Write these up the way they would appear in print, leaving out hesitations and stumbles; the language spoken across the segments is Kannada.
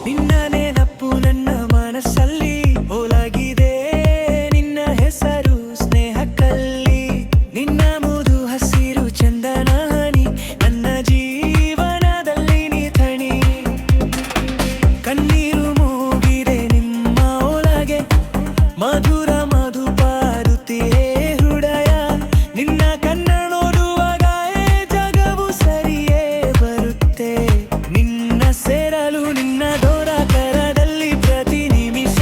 ನಿನ್ನ ನೆನಪು ನನ್ನ ಮನಸ್ಸಲ್ಲಿ ಒಳಗಿದೆ. ನಿನ್ನ ಹೆಸರು ಸ್ನೇಹಕ್ಕಲ್ಲಿ, ನಿನ್ನ ಮುದು ಹಸಿರು ಚಂದನ ಹನಿ, ನನ್ನ ಜೀವನದಲ್ಲಿ ನೀ ಥಣಿ. ಕಣ್ಣೀರು ಮೂಗಿದೆ ನಿಮ್ಮ ಒಳಗೆ, ಮಧುರ ಮಧು ಪಾರುತ್ತಿಯೇ ಹೃದಯ. ನಿನ್ನ ಕಣ್ಣ ನೋಡುವಾಗ ಜಗವು ಸರಿಯೇ ಬರುತ್ತೆ. ನಿನ್ನ ಸೇರಲು ನಿನ್ನ ದೊರಕರದಲ್ಲಿ ಪ್ರತಿ ನಿಮಿಷ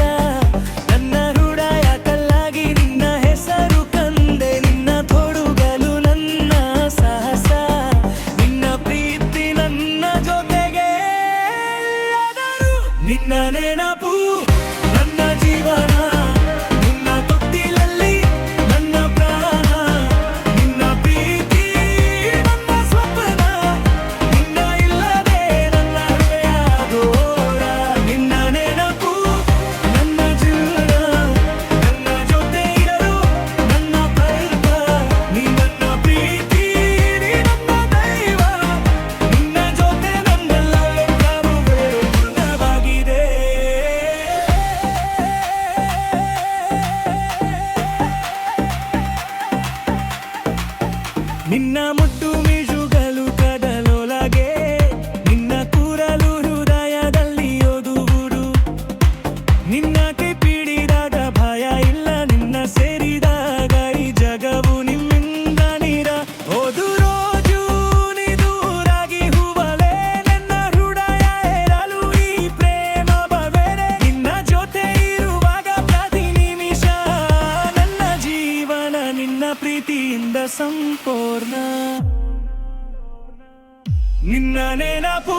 ನನ್ನ ಹೃದಯ ಕಲ್ಲಾಗಿ ನಿನ್ನ ಹೆಸರು ಕಂದೆ. ನಿನ್ನ ತೊಡುಗಲು ನನ್ನ ಸಾಹಸ, ನಿನ್ನ ಪ್ರೀತಿ ನನ್ನ ಜೊತೆಗೆ ಎಲ್ಲದರೂ. ನಿನ್ನ ನೆನಪು ನನ್ನ ಜೀವನ, ನಿನ್ನ ತೊಟ್ಟಿಲಲ್ಲಿ ನನ್ನ ಪ್ರಾಣ. ನಿನ್ನ ಪ್ರೀತಿ ನನ್ನ ಸ್ವಪ್ನ, ನಿನ್ನ ಇಲ್ಲದೆ ನನ್ನ ಹೃದಯ ದೂರ. ನಿನ್ನ ನೆನಪು ನನ್ನ ಜೀವನ, ನನ್ನ ಜೊತೆ ಇರಲು ನನ್ನ ಪ್ರಯತ್ನ. ನೀ ನನ್ನ ಪ್ರೀತಿ, ನೀ ನನ್ನ ದೈವ. ನಿನ್ನ ಜೊತೆ ನನ್ನೆಲ್ಲ ಪೂರ್ಣವಾಗಿದೆ. ನಿನ್ನ ಮುಟ್ಟು ಮಿಜುಗಲು ಕದಲೊಳಗೆ, ನಿನ್ನ ಕೂರಲು ಹೃದಯದಲ್ಲಿ ಓದುವುದು. ನಿನ್ನ ಕೈ ಪಿಡಿದಾಗ ಭಯ ಇಲ್ಲ, ನಿನ್ನ ಸೇರಿದಾಗ ಈ ಜಗವು ನಿಮ್ಮಿಂದ ನೀರ. ಓದು ರೋಜು ನೀ ದೂರಾಗಿ ಹೂವಲೆ, ನನ್ನ ಹೃದಯ ಏರಲು ಈ ಪ್ರೇಮ ಬವೆರೆ. ನಿನ್ನ ಜೊತೆ ಇರುವಾಗ ಪ್ರತಿ ನಿಮಿಷ ನನ್ನ ಜೀವನ ನಿನ್ನ ಪ್ರೀತಿಯಿಂದ ಸಂಪೂರ್ಣ. ನಿನ್ನ ನೆನಪು